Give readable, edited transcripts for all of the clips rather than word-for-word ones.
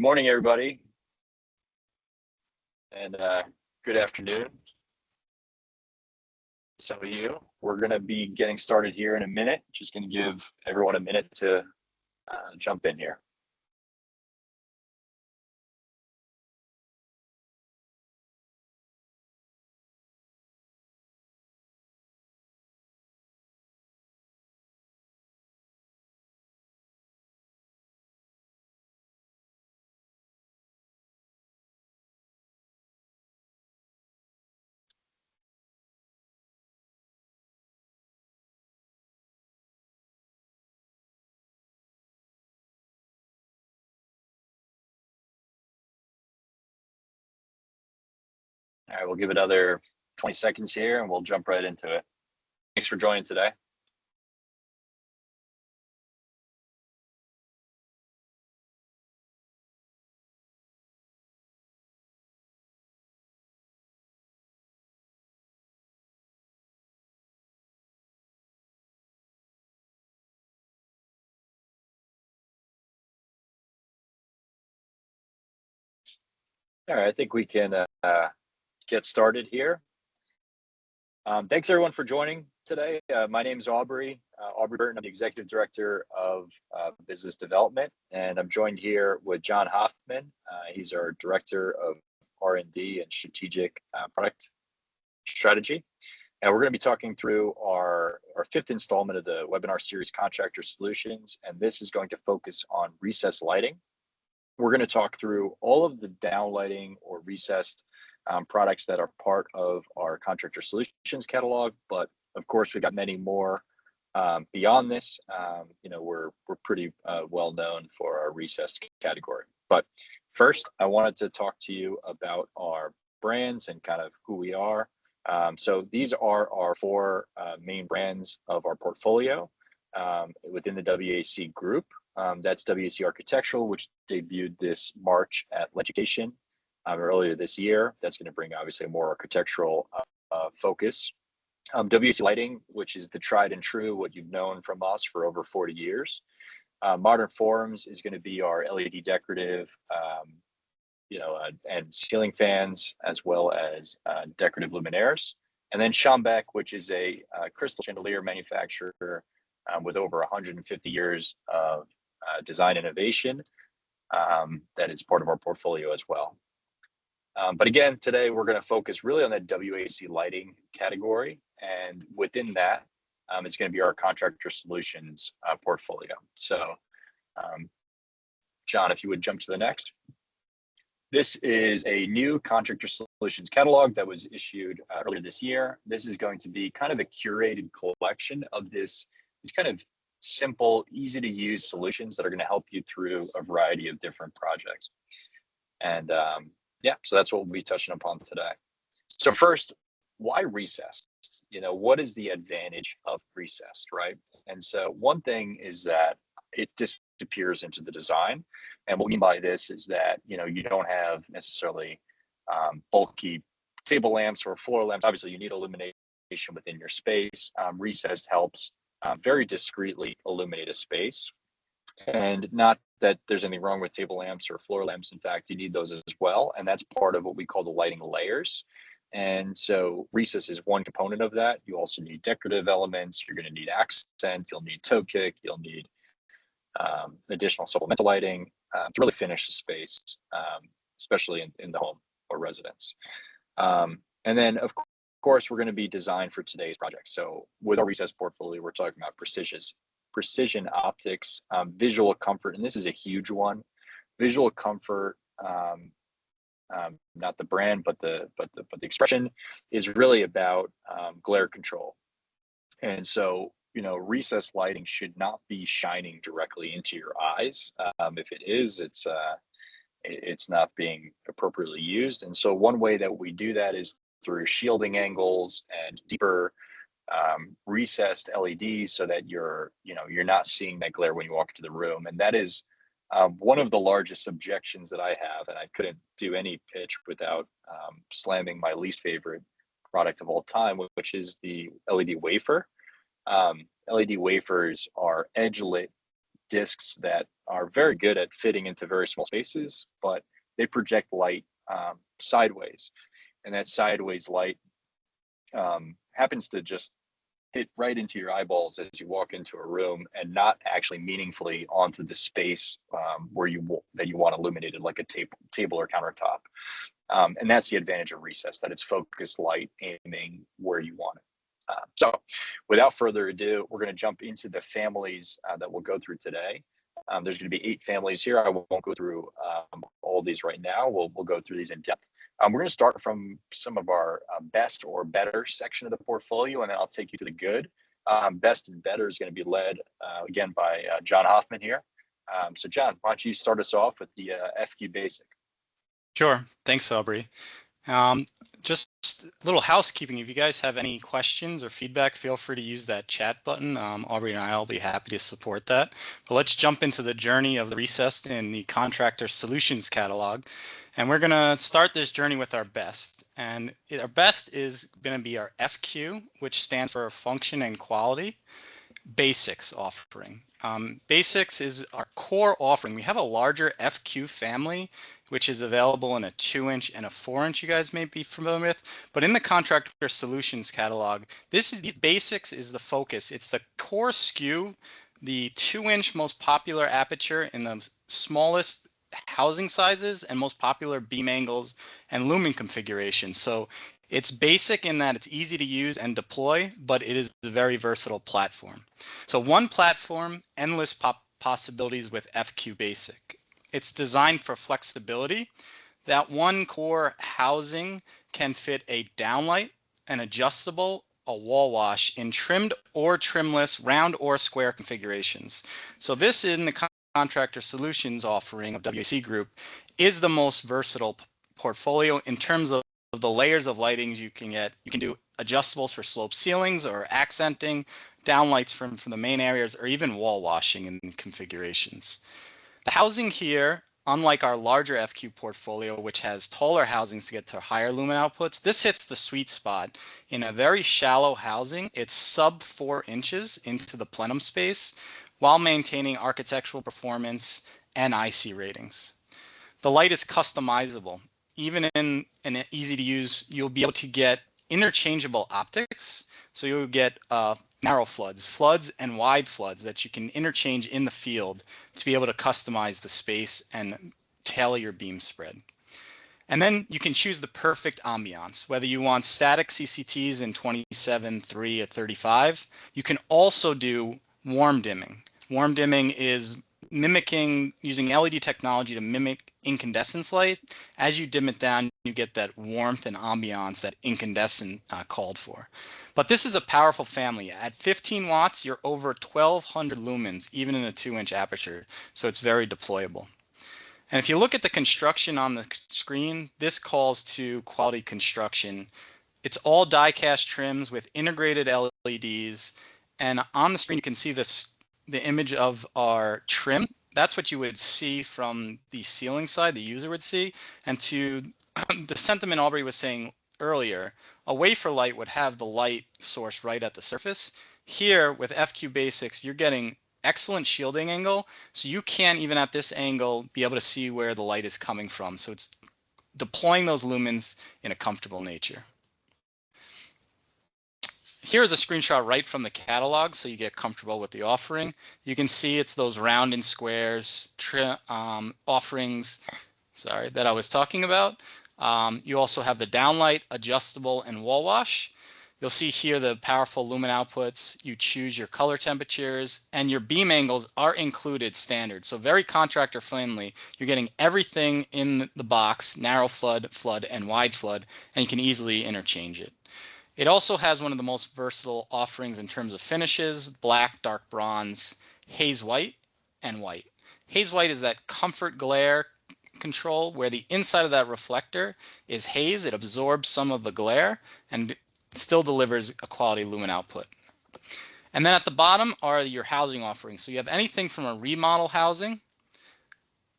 Good morning, everybody, and good afternoon. Some of you, we're going to be getting started here in a minute. Just going to give everyone a minute to jump in here. All right, we'll give it another 20 seconds here and we'll jump right into it. Thanks for joining today. All right, I think we can get started here. Thanks everyone for joining today. My name is Aubrey Burton. I'm the Executive Director of Business Development, and I'm joined here with John Hoffman. He's our Director of R&D and Strategic Product Strategy. And we're going to be talking through our fifth installment of the webinar series, Contractor Solutions, and this is going to focus on recessed lighting. We're going to talk through all of the downlighting or recessed products that are part of our Contractor Solutions catalog, but of course we've got many more beyond this. We're pretty well known for our recessed category. But first, I wanted to talk to you about our brands and kind of who we are. So these are our four main brands of our portfolio within the WAC Group. That's WAC Architectural, which debuted this March at Education earlier this year. That's going to bring obviously a more architectural focus. WAC Lighting, which is the tried and true, what you've known from us for over 40 years. Modern Forms is going to be our LED decorative, and ceiling fans, as well as decorative luminaires. And then Schaumbeck, which is a crystal chandelier manufacturer with over 150 years of design innovation that is part of our portfolio as well. But again, today we're going to focus really on that WAC lighting category, and within that, it's going to be our Contractor Solutions portfolio. So, John, if you would jump to the next. This is a new Contractor Solutions catalog that was issued earlier this year. This is going to be kind of a curated collection of these kind of simple, easy to use solutions that are going to help you through a variety of different projects. And so that's what we'll be touching upon today. So first, why recessed? What is the advantage of recessed, right? And so one thing is that it disappears into the design. And what we mean by this is that, you don't have necessarily bulky table lamps or floor lamps. Obviously, you need illumination within your space. Recessed helps very discreetly illuminate a space. And not that there's anything wrong with table lamps or floor lamps. In fact, you need those as well. And that's part of what we call the lighting layers. And so recess is one component of that. You also need decorative elements. You're going to need accent. You'll need toe kick. You'll need additional supplemental lighting to really finish the space, especially in the home or residence. And then, of course, we're going to be designed for today's project. So with our recess portfolio, we're talking about precision optics, visual comfort, and this is a huge one. Visual comfort, not the brand, but the expression is really about glare control. And so, recessed lighting should not be shining directly into your eyes. If it is, it's not being appropriately used. And so one way that we do that is through shielding angles and deeper recessed LEDs, so that you're not seeing that glare when you walk into the room. And that is one of the largest objections that I have, and I couldn't do any pitch without slamming my least favorite product of all time, which is the LED wafer. LED wafers are edge lit discs that are very good at fitting into very small spaces, but they project light sideways, and that sideways light happens to just hit right into your eyeballs as you walk into a room, and not actually meaningfully onto the space that you want illuminated, like a table or countertop. And that's the advantage of recess, that it's focused light aiming where you want it. So without further ado, we're going to jump into the families that we'll go through today. There's going to be 8 families here. I won't go through all these right now. We'll go through these in depth. We're going to start from some of our best or better section of the portfolio, and then I'll take you to the good. Best and better is going to be led again by John Hoffman here. So John, why don't you start us off with the FQ Basic? Sure. Thanks, Aubrey. Just a little housekeeping. If you guys have any questions or feedback, feel free to use that chat button. Aubrey and I will be happy to support that. But let's jump into the journey of the recessed in the Contractor Solutions catalog. And we're going to start this journey with our best. And our best is going to be our FQ, which stands for Function and Quality Basics offering. Basics is our core offering. We have a larger FQ family, which is available in a 2-inch and a 4-inch, you guys may be familiar with. But in the Contractor Solutions catalog, Basics is the focus. It's the core SKU, the 2-inch most popular aperture in the smallest housing sizes and most popular beam angles and lumen configurations. So it's basic in that it's easy to use and deploy, but it is a very versatile platform. So one platform, endless possibilities with FQ Basic. It's designed for flexibility. That one core housing can fit a downlight, an adjustable, a wall wash in trimmed or trimless, round or square configurations. So this in the Contractor Solutions offering of WAC Group is the most versatile portfolio in terms of the layers of lighting you can get. You can do adjustables for slope ceilings or accenting, downlights from the main areas, or even wall washing in configurations. The housing here, unlike our larger FQ portfolio, which has taller housings to get to higher lumen outputs, this hits the sweet spot. In a very shallow housing, it's sub 4 inches into the plenum space while maintaining architectural performance and IC ratings. The light is customizable. Even in an easy to use, you'll be able to get interchangeable optics. So you'll get narrow floods and wide floods that you can interchange in the field to be able to customize the space and tailor your beam spread. And then you can choose the perfect ambiance, whether you want static CCTs in 27, 3, or 35. You can also do warm dimming. Warm dimming is using LED technology to mimic incandescence light. As you dim it down, you get that warmth and ambiance that incandescent called for. But this is a powerful family. At 15 watts, you're over 1,200 lumens, even in a 2-inch aperture. So it's very deployable. And if you look at the construction on the screen, this calls to quality construction. It's all die-cast trims with integrated LEDs. And on the screen, you can see the image of our trim. That's what you would see from the ceiling side, the user would see. And to the sentiment Aubrey was saying earlier, a wafer light would have the light source right at the surface. Here with FQ Basics, you're getting excellent shielding angle, so you can't even at this angle be able to see where the light is coming from. So it's deploying those lumens in a comfortable nature. Here's a screenshot right from the catalog so you get comfortable with the offering. You can see it's those round and squares offerings, that I was talking about. You also have the downlight, adjustable, and wall wash. You'll see here the powerful lumen outputs. You choose your color temperatures, and your beam angles are included standard. So very contractor friendly. You're getting everything in the box, narrow flood, flood, and wide flood, and you can easily interchange it. It also has one of the most versatile offerings in terms of finishes: black, dark bronze, haze white, and white. Haze white is that comfort glare control where the inside of that reflector is haze. It absorbs some of the glare and still delivers a quality lumen output. And then at the bottom are your housing offerings. So you have anything from a remodel housing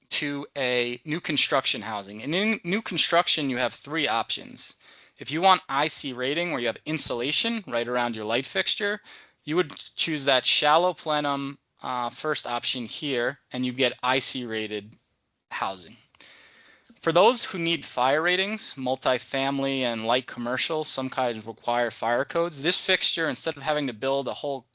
to a new construction housing. And in new construction, you have 3 options. If you want IC rating, where you have insulation right around your light fixture, you would choose that shallow plenum first option here, and you get IC rated housing. For those who need fire ratings, multifamily and light commercial, some kinds require fire codes. This fixture, instead of having to build a whole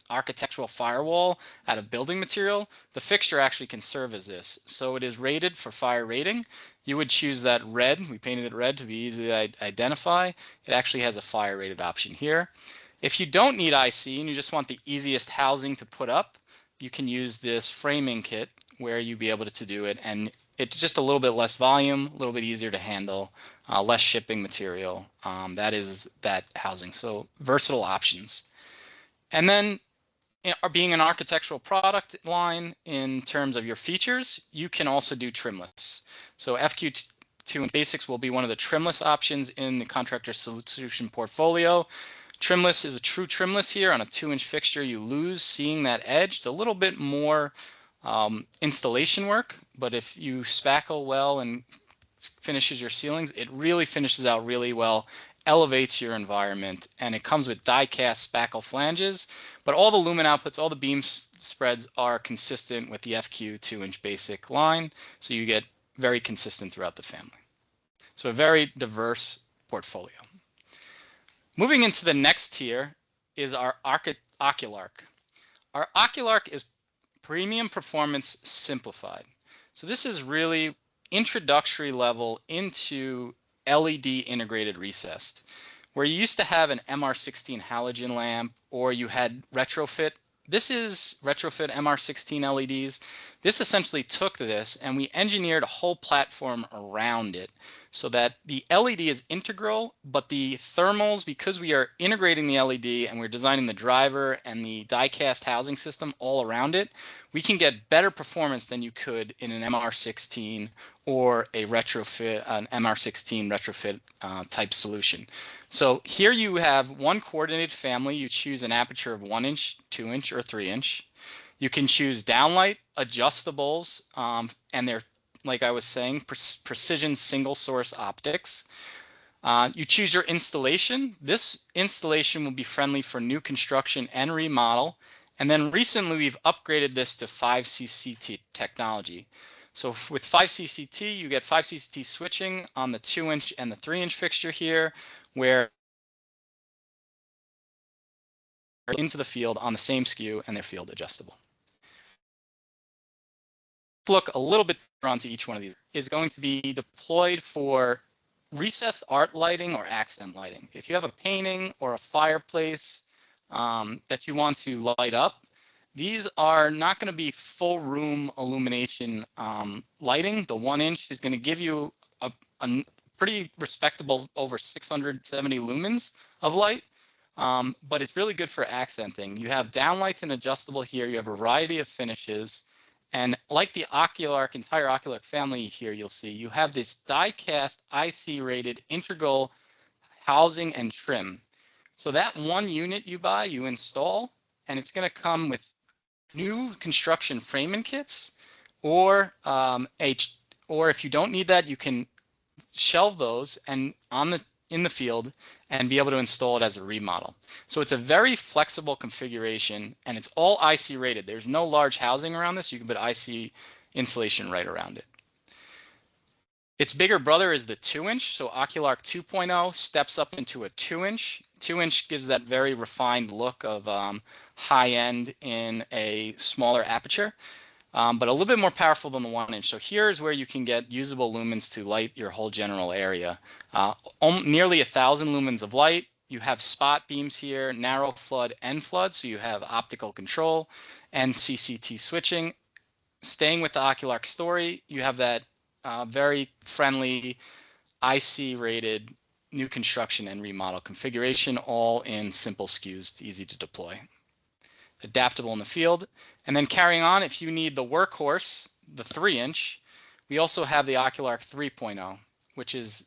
architectural firewall out of building material, the fixture actually can serve as this. So it is rated for fire rating. You would choose that red. We painted it red to be easy to identify. It actually has a fire rated option here. If you don't need IC and you just want the easiest housing to put up, you can use this framing kit where you'll be able to do it, and it's just a little bit less volume, a little bit easier to handle, less shipping material. That is that housing. So versatile options. And then being an architectural product line in terms of your features, you can also do trimless. So FQ2 and Basics will be one of the trimless options in the Contractor solution portfolio. Trimless is a true trimless here. On a 2-inch fixture, you lose seeing that edge. It's a little bit more installation work, but if you spackle well and finishes your ceilings, it really finishes out really well, elevates your environment, and it comes with die-cast spackle flanges, but all the lumen outputs, all the beam spreads are consistent with the FQ 2-inch basic line, so you get very consistent throughout the family. So a very diverse portfolio. Moving into the next tier is our Ocularc. Our Ocularc is premium performance simplified. So this is really introductory level into LED integrated recessed, where you used to have an MR16 halogen lamp or you had retrofit. This is retrofit MR16 LEDs. This essentially took this and we engineered a whole platform around it so that the LED is integral, but the thermals, because we are integrating the LED and we're designing the driver and the die-cast housing system all around it, we can get better performance than you could in an MR16 or a retrofit, an MR16 retrofit type solution. So here you have one coordinated family. You choose an aperture of 1-inch, 2-inch, or 3-inch. You can choose downlight, adjustables, and they're, like I was saying, precision single source optics. You choose your installation. This installation will be friendly for new construction and remodel. And then recently we've upgraded this to 5CCT technology. So with 5CCT, you get 5CCT switching on the 2-inch and the 3-inch fixture here, where into the field on the same SKU and they're field adjustable. Look a little bit onto each one of these. Is going to be deployed for recessed art lighting or accent lighting. If you have a painting or a fireplace that you want to light up, these are not going to be full room illumination lighting. The 1-inch is going to give you a pretty respectable over 670 lumens of light, but it's really good for accenting. You have downlights and adjustable here. You have a variety of finishes. And like the Ocularc, entire Ocularc family here, you'll see you have this die-cast IC rated integral housing and trim. So that one unit you buy, you install, and it's going to come with new construction framing kits, or if you don't need that, you can shelve those and in the field and be able to install it as a remodel. So it's a very flexible configuration and it's all IC rated. There's no large housing around this. You can put IC insulation right around it. Its bigger brother is the 2-inch. So Ocularc 2.0 steps up into a 2-inch. 2-inch gives that very refined look of high end in a smaller aperture. But a little bit more powerful than the 1-inch. So here's where you can get usable lumens to light your whole general area. Nearly 1,000 lumens of light. You have spot beams here, narrow flood, end flood. So you have optical control and CCT switching. Staying with the Ocularc story, you have that very friendly IC rated new construction and remodel configuration, all in simple SKUs, easy to deploy. Adaptable in the field. And then carrying on, if you need the workhorse, the 3-inch, we also have the Ocularc 3.0, which is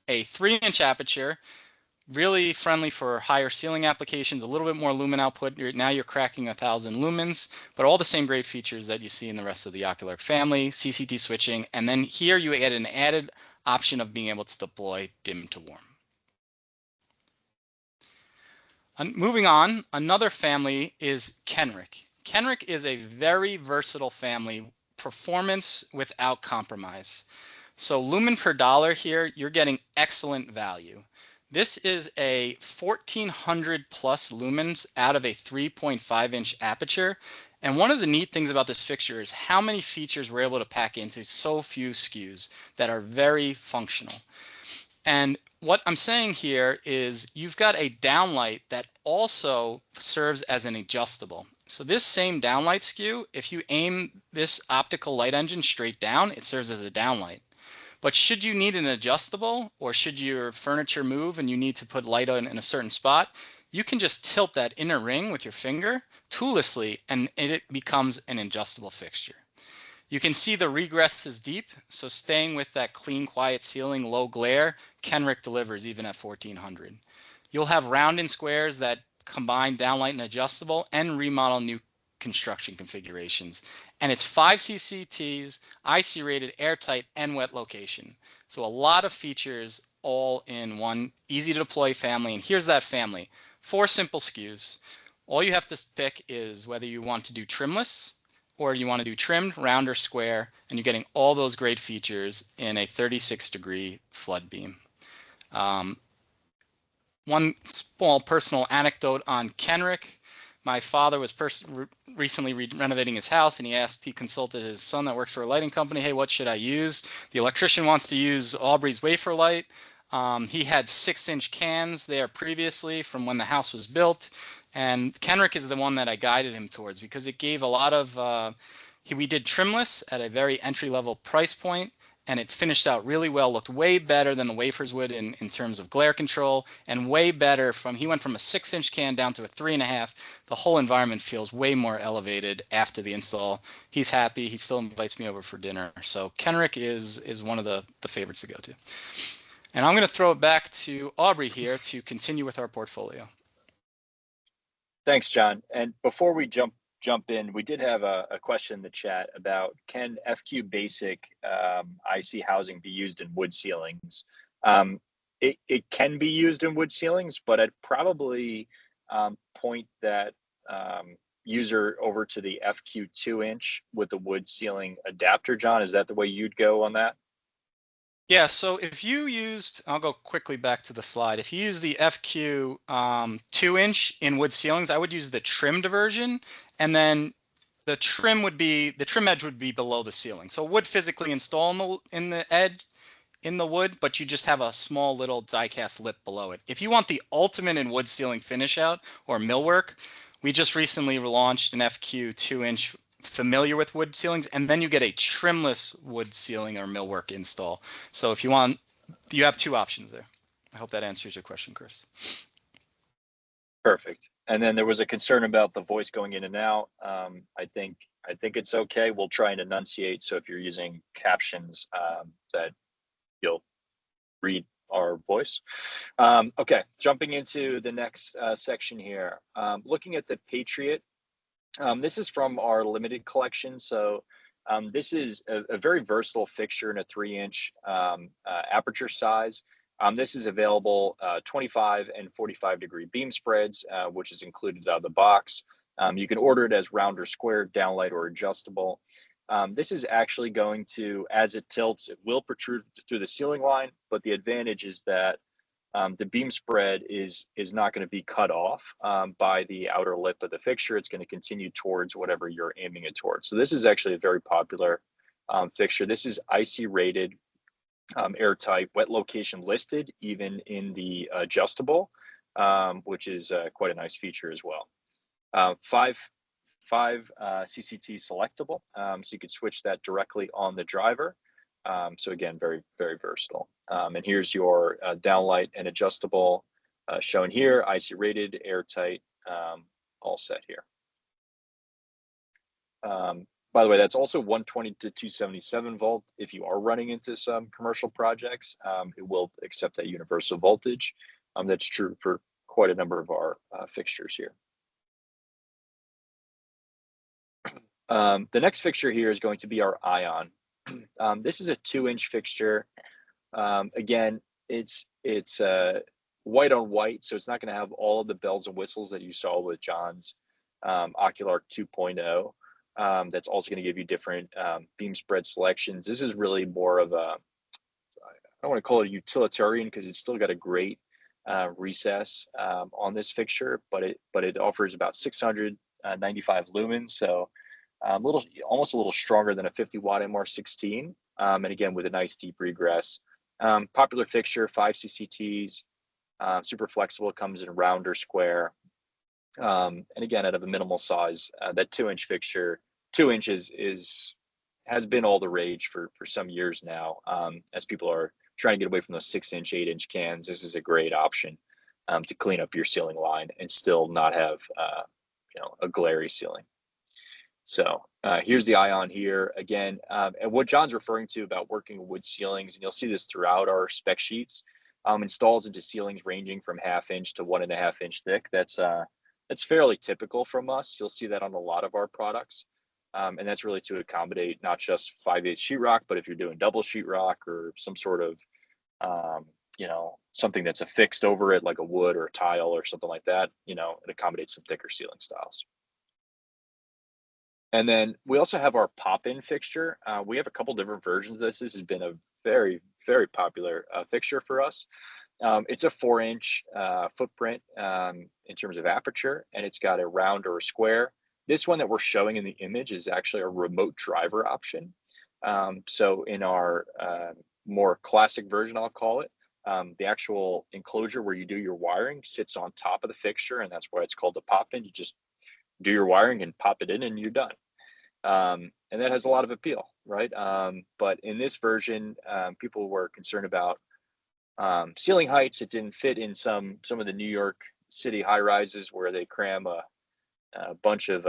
a 3-inch aperture, really friendly for higher ceiling applications, a little bit more lumen output. Now you're cracking 1,000 lumens, but all the same great features that you see in the rest of the Ocularc family, CCT switching, and then here you get an added option of being able to deploy dim to warm. Moving on, another family is Kenric. Kenric is a very versatile family, performance without compromise. So lumen per dollar here, you're getting excellent value. This is a 1400 plus lumens out of a 3.5-inch aperture. And one of the neat things about this fixture is how many features we're able to pack into so few SKUs that are very functional. And what I'm saying here is you've got a downlight that also serves as an adjustable. So this same downlight SKU, if you aim this optical light engine straight down, it serves as a downlight. But should you need an adjustable, or should your furniture move and you need to put light on in a certain spot, you can just tilt that inner ring with your finger toollessly and it becomes an adjustable fixture. You can see the regress is deep, so staying with that clean, quiet ceiling, low glare, Kenric delivers even at 1400. You'll have round and squares that combine downlight and adjustable and remodel new construction configurations. And it's 5 CCTs, IC rated, airtight, and wet location. So a lot of features all in one easy to deploy family. And here's that family, 4 simple SKUs. All you have to pick is whether you want to do trimless, or you want to do trimmed, round, or square, and you're getting all those great features in a 36-degree flood beam. One small personal anecdote on Kenric. My father was recently renovating his house, and he consulted his son that works for a lighting company, hey, what should I use? The electrician wants to use Aubrey's wafer light. He had 6-inch cans there previously from when the house was built. And Kenric is the one that I guided him towards because it gave a lot of, we did trimless at a very entry-level price point, and it finished out really well, looked way better than the wafers would in terms of glare control, and way better he went from a 6-inch can down to a 3.5. The whole environment feels way more elevated after the install. He's happy. He still invites me over for dinner. So Kenric is one of the favorites to go to. And I'm going to throw it back to Aubrey here to continue with our portfolio. Thanks, John. And before we jump in, we did have a question in the chat about, can FQ basic IC housing be used in wood ceilings? It can be used in wood ceilings, but I'd probably point that user over to the FQ 2-inch with the wood ceiling adapter. John, is that the way you'd go on that? Yeah, so if you used, I'll go quickly back to the slide. If you use the FQ 2-inch in wood ceilings, I would use the trimmed version, and then the trim edge would be below the ceiling. So it would physically install in the edge in the wood, but you just have a small little die-cast lip below it. If you want the ultimate in wood ceiling finish out or millwork, we just recently launched an FQ 2-inch familiar with wood ceilings, and then you get a trimless wood ceiling or millwork install. So if you want, you have 2 options there. I hope that answers your question, Chris. Perfect. And then there was a concern about the voice going in and out. I think it's okay. We'll try and enunciate. So if you're using captions, that you'll read our voice. Okay, jumping into the next section here. Looking at the Patriot. This is from our limited collection. So this is a very versatile fixture in a 3-inch aperture size. This is available 25 and 45-degree beam spreads, which is included out of the box. You can order it as round or square, downlight or adjustable. This is actually going to, as it tilts, it will protrude through the ceiling line, but the advantage is that the beam spread is not going to be cut off by the outer lip of the fixture. It's going to continue towards whatever you're aiming it towards. So this is actually a very popular fixture. This is IC rated, airtight, wet location listed, even in the adjustable, which is quite a nice feature as well. 5 CCT selectable, so you could switch that directly on the driver. So again, very, very versatile. And here's your downlight and adjustable shown here, IC rated, airtight, all set here. By the way, that's also 120 to 277 volt. If you are running into some commercial projects, it will accept that universal voltage. That's true for quite a number of our fixtures here. The next fixture here is going to be our Ion. This is a 2-inch fixture. Again, it's white on white, so it's not going to have all of the bells and whistles that you saw with John's Ocularc 2.0. That's also going to give you different beam spread selections. This is really more of a, I don't want to call it a utilitarian because it's still got a great recess on this fixture, but it offers about 695 lumens, so almost a little stronger than a 50-watt MR16, and again with a nice deep regress. Popular fixture, 5 CCTs, super flexible, comes in round or square, and again out of a minimal size. That 2-inch fixture, 2 inches has been all the rage for some years now, as people are trying to get away from those 6-inch, 8-inch cans. This is a great option to clean up your ceiling line and still not have a glary ceiling. So here's the ion here again, and what John's referring to about working with wood ceilings, and you'll see this throughout our spec sheets, installs into ceilings ranging from 1/2 inch to 1.5 inch thick. That's fairly typical from us. You'll see that on a lot of our products. And that's really to accommodate not just 5/8 sheetrock, but if you're doing double sheetrock or some sort of, something that's affixed over it, like a wood or a tile or something like that, it accommodates some thicker ceiling styles. And then we also have our pop-in fixture. We have a couple different versions of this. This has been a very, very popular fixture for us. It's a 4-inch footprint in terms of aperture, and it's got a round or a square. This one that we're showing in the image is actually a remote driver option. So in our more classic version, I'll call it, the actual enclosure where you do your wiring sits on top of the fixture, and that's why it's called the pop-in. You just do your wiring and pop it in and you're done. And that has a lot of appeal, right? But in this version, people were concerned about ceiling heights. It didn't fit in some of the New York City high rises where they cram a bunch of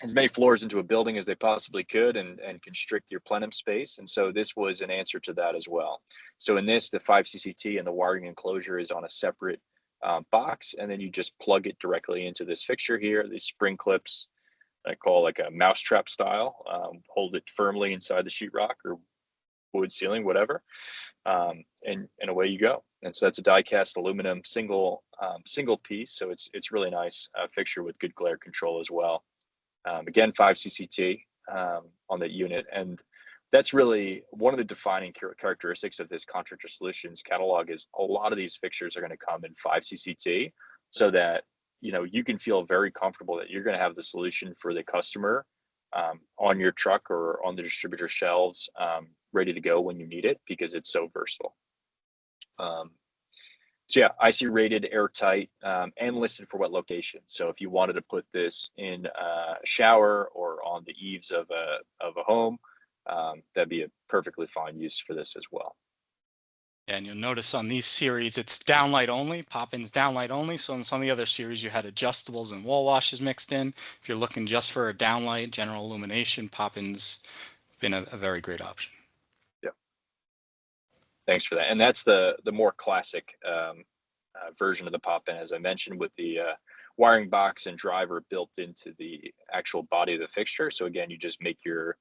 as many floors into a building as they possibly could and constrict your plenum space. And so this was an answer to that as well. So in this, the 5 CCT and the wiring enclosure is on a separate box, and then you just plug it directly into this fixture here. These spring clips, I call like a mousetrap style, hold it firmly inside the sheetrock or wood ceiling, whatever, and away you go. And so that's a die-cast aluminum single piece, so it's really nice fixture with good glare control as well. Again, 5 CCT on the unit, and that's really one of the defining characteristics of this Contractor Solutions catalog is a lot of these fixtures are going to come in 5 CCT, so that you can feel very comfortable that you're going to have the solution for the customer on your truck or on the distributor shelves, ready to go when you need it, because it's so versatile. So yeah, IC rated, airtight, and listed for what location. So if you wanted to put this in a shower or on the eaves of a home, that'd be a perfectly fine use for this as well. And you'll notice on these series, it's downlight only, pop-ins downlight only. So in some of the other series, you had adjustables and wall washes mixed in. If you're looking just for a downlight, general illumination, pop-ins been a very great option. Yeah. Thanks for that. And that's the more classic version of the pop-in, as I mentioned, with the wiring box and driver built into the actual body of the fixture. So again, you just you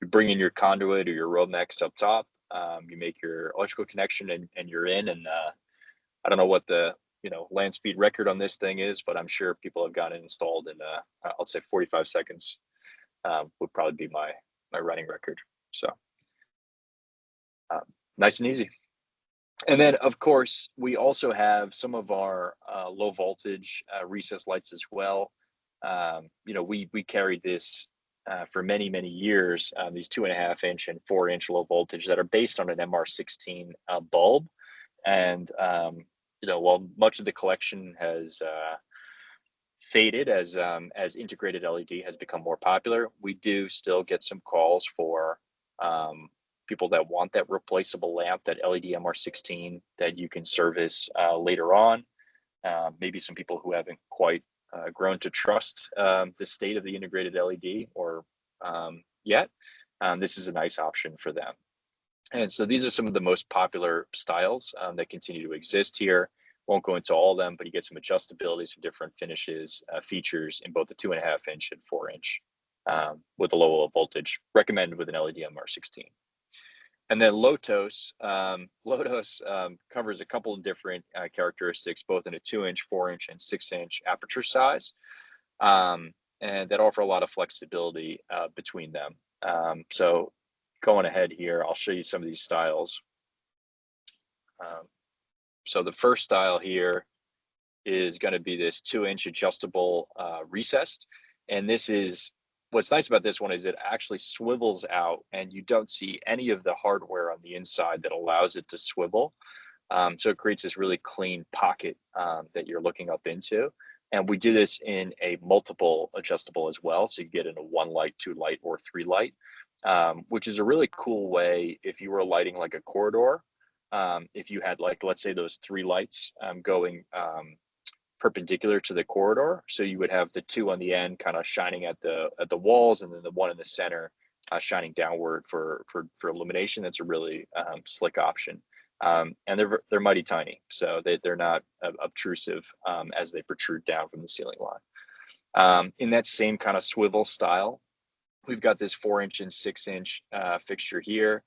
bring in your conduit or your Romex up top. You make your electrical connection and you're in. And I don't know what the land speed record on this thing is, but I'm sure people have gotten it installed in I'll say 45 seconds would probably be my running record. So nice and easy. And then of course we also have some of our low voltage recess lights as well. We carried this for many years, these 2.5 inch and 4 inch low voltage that are based on an MR16 bulb. And while much of the collection has faded as integrated LED has become more popular, we do still get some calls for people that want that replaceable lamp, that LED MR16 that you can service later on. Maybe some people who haven't quite grown to trust the state of the integrated LED or yet. This is a nice option for them. And so these are some of the most popular styles that continue to exist here. Won't go into all of them, but you get some adjustability, some different finishes, features in both the 2.5 inch and 4 inch with a low voltage, recommended with an LED MR16. And then Lotos covers a couple of different characteristics, both in a 2 inch, 4 inch, and 6 inch aperture size. and that offer a lot of flexibility between them. So going ahead here, I'll show you some of these styles. So the first style here is going to be this 2-inch adjustable recessed. And this is, what's nice about this one is it actually swivels out and you don't see any of the hardware on the inside that allows it to swivel. So it creates this really clean pocket that you're looking up into. And we do this in a multiple adjustable as well. So you get in a 1 light, 2 light, or 3 light, which is a really cool way if you were lighting like a corridor. If you had, like, let's say those 3 lights going perpendicular to the corridor, so you would have the 2 on the end kind of shining at the walls, and then the 1 in the center shining downward for illumination. That's a really slick option. And they're mighty tiny, so they're not obtrusive as they protrude down from the ceiling line. In that same kind of swivel style, we've got this 4-inch and 6-inch fixture here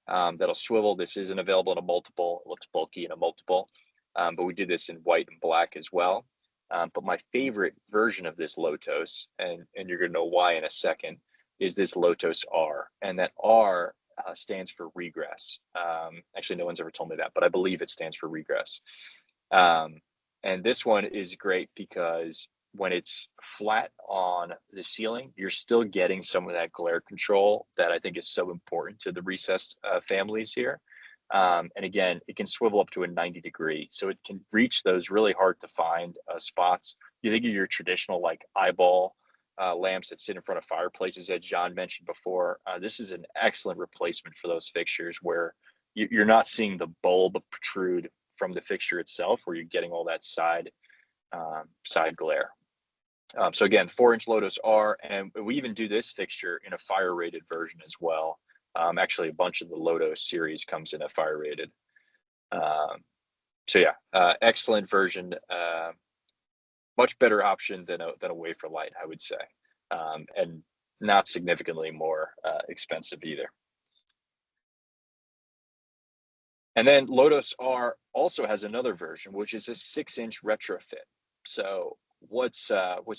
that'll swivel. This isn't available in a multiple. It looks bulky in a multiple, but we do this in white and black as well. But my favorite version of this Lotos, and you're going to know why in a second, is this Lotos R, and that R stands for regress. Actually, no one's ever told me that, but I believe it stands for regress. And this one is great because when it's flat on the ceiling, you're still getting some of that glare control that I think is so important to the recessed families here. And again, it can swivel up to a 90 degree. So it can reach those really hard to find spots. You think of your traditional like eyeball lamps that sit in front of fireplaces, as John mentioned before. This is an excellent replacement for those fixtures where you're not seeing the bulb protrude from the fixture itself, where you're getting all that side glare. So again, 4-inch Lotos R, and we even do this fixture in a fire rated version as well. Actually, a bunch of the Lotos series comes in a fire rated. So yeah, excellent version. Much better option than a wafer light, I would say, and not significantly more expensive either. And then Lotos R also has another version, which is a 6-inch retrofit. So what's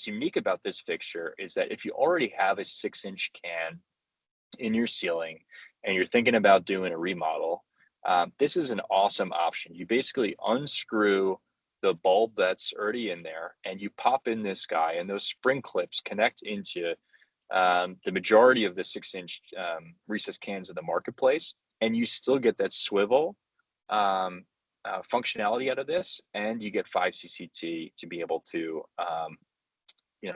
unique about this fixture is that if you already have a 6-inch can in your ceiling and you're thinking about doing a remodel, this is an awesome option. You basically unscrew the bulb that's already in there and you pop in this guy, and those spring clips connect into the majority of the 6-inch recessed cans in the marketplace, and you still get that swivel functionality out of this, and you get 5 CCT to be able to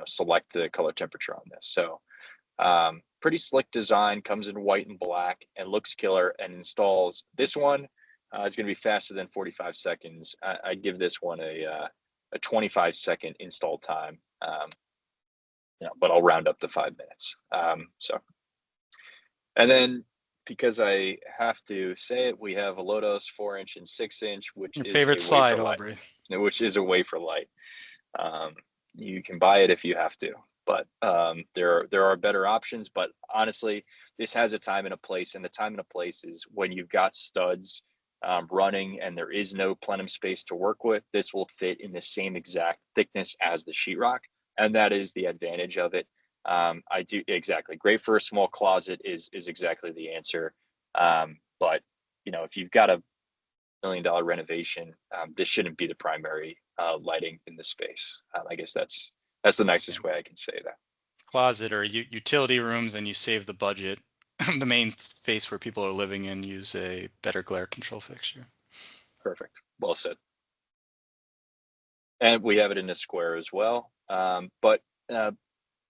select the color temperature on this. So pretty slick design, comes in white and black and looks killer, and installs. This one is going to be faster than 45 seconds. I give this one a 25-second install time, but I'll round up to 5 minutes. And then, because I have to say it, we have a Lotos 4-inch and 6-inch, which Your is favorite slide, Aubrey. Which is a wafer light. You can buy it if you have to, but there are better options. But honestly, this has a time and a place, and the time and a place is when you've got studs running and there is no plenum space to work with. This will fit in the same exact thickness as the sheetrock, and that is the advantage of it. I do exactly great for a small closet is exactly the answer. But if you've got a $1 million renovation, this shouldn't be the primary lighting in the space. I guess that's the nicest way I can say that. Closet or utility rooms, and you save the budget. The main space where people are living in, use a better glare control fixture. Perfect. Well said. And we have it in a square as well. But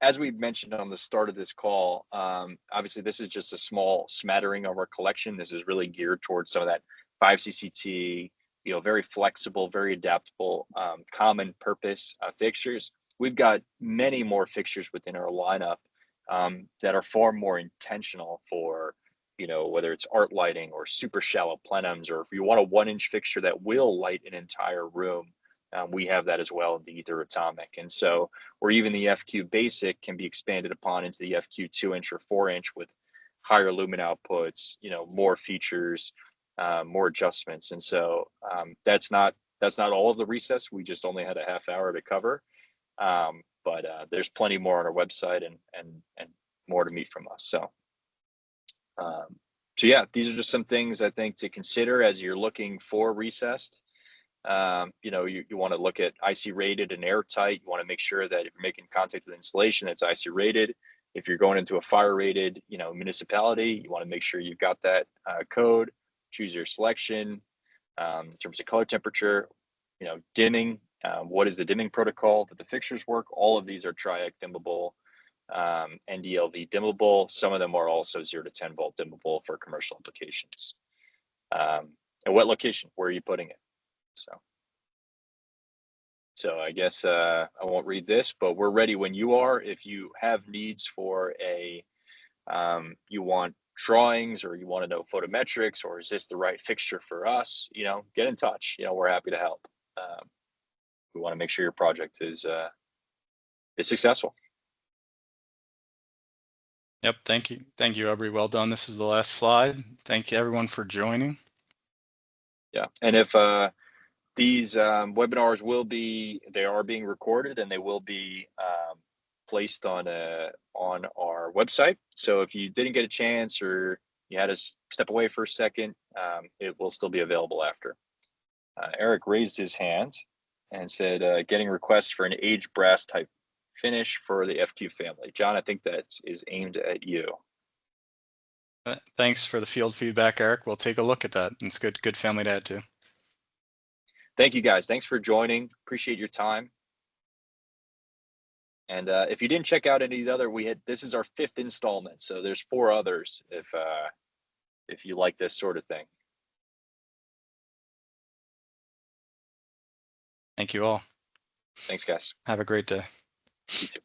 as we mentioned on the start of this call, obviously this is just a small smattering of our collection. This is really geared towards some of that 5 CCT, very flexible, very adaptable, common purpose fixtures. We've got many more fixtures within our lineup that are far more intentional for, whether it's art lighting or super shallow plenums, or if you want a 1-inch fixture that will light an entire room, we have that as well in the Ether Atomic. And so, or even the FQ Basic can be expanded upon into the FQ 2-inch or 4-inch with higher lumen outputs, more features, more adjustments. And so that's not all of the recess. We just only had a half hour to cover. But there's plenty more on our website and more to meet from us. So yeah, these are just some things I think to consider as you're looking for recessed. You know, you want to look at IC rated and airtight. You want to make sure that if you're making contact with installation, it's IC rated. If you're going into a fire rated, you know, municipality, you want to make sure you've got that code. Choose your selection in terms of color temperature. You know, dimming. What is the dimming protocol that the fixtures work? All of these are triac dimmable, NDLV dimmable. Some of them are also 0 to 10 volt dimmable for commercial applications. And what location? Where are you putting it? So I guess I won't read this, but we're ready when you are. If you have needs for you want drawings or you want to know photometrics, or is this the right fixture for us? You know, get in touch. You know, we're happy to help. We want to make sure your project is successful. Yep. Thank you, Aubrey. Well done. This is the last slide. Thank you, everyone, for joining. Yeah, and if these webinars they are being recorded, and they will be placed on our website. So if you didn't get a chance, or you had to step away for a second, it will still be available after. Eric raised his hand and said, getting requests for an aged brass type finish for the FQ family. John, I think that is aimed at you. Thanks for the field feedback, Eric. We'll take a look at that. It's good family to add to. Thank you, guys. Thanks for joining. Appreciate your time. And if you didn't check out any of the other, this is our 5th installment. So there's 4 others if you like this sort of thing. Thank you all. Thanks, guys. Have a great day. You too.